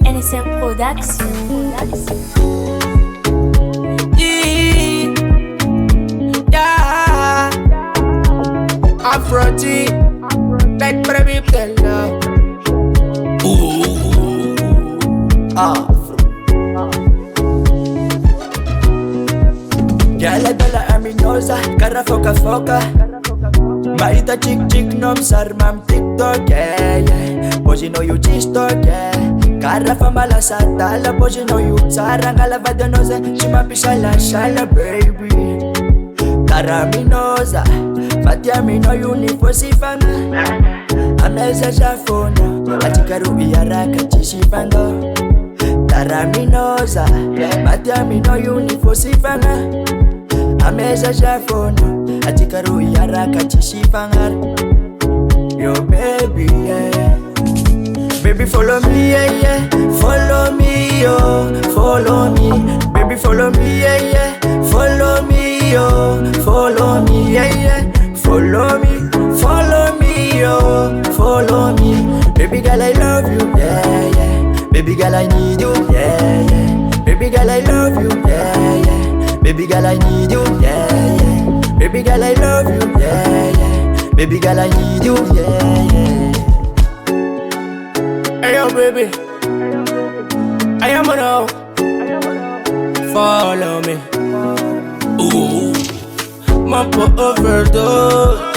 NSM Production. Yeah, Afro, like Biby Telo Loha. Afro. Gyal dala aminosa, kara foka. Maita chick nom sarmam TikTok, yeah. Boys you know you TikTok, yeah. Kara famala satala, boys you know you sarangala vadanosa. Chimapishala shala baby. Kara minosa, fatia mino unifosifanga. Ameza jafona, atikaru iaraka chishifanga. Kara minosa, fatia mino unifosifanga. Ameza jafona, atikaru iaraka chishifanga. Yo baby, yeah. Baby follow me, yeah. Follow me, yo. Follow me. Baby follow me, yeah. Follow me, yo. Follow me, yeah. Follow me, yo. Follow me. Baby girl I love you, yeah. Baby girl I need you, yeah. Baby girl I love you, yeah. Baby girl I need you, yeah. Baby girl I love you, yeah. Baby girl I need you, yeah. Hey yo baby, I am now. Follow me. Ooh, Mampo overdose.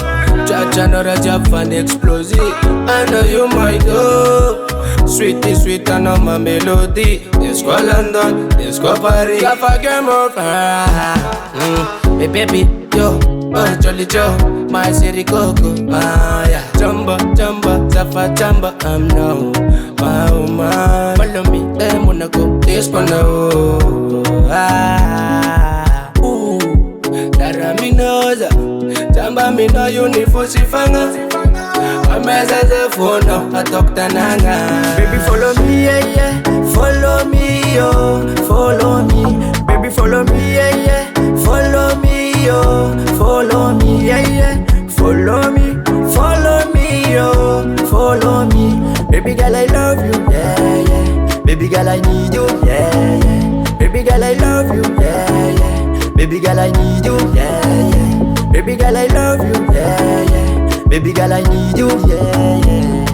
Cha no Japan explosive. I know you might go. Sweetie sweet and on my melody. Disco London, Disco Paris. Jaffa game over. Hey baby, yo, oh Jolly Joe, my city coco. Yeah, Jumbo, Jaffa Jumbo, I'm now. My woman, follow me, Monaco, Disco now. Ooh, Daraminosa, Jamba me no unifosifanga. Ameza ze phone, I talk tananga. Baby follow me, yeah. Follow me, yo. Follow me, baby follow me, yeah. Follow me, yo. Follow me, yeah. Follow me, yo. Follow me. Baby girl I love you, yeah. Baby girl I need you, yeah. Baby girl I love you, yeah. Baby girl I need you, yeah. Baby girl I love you, yeah. Baby girl I need you, yeah.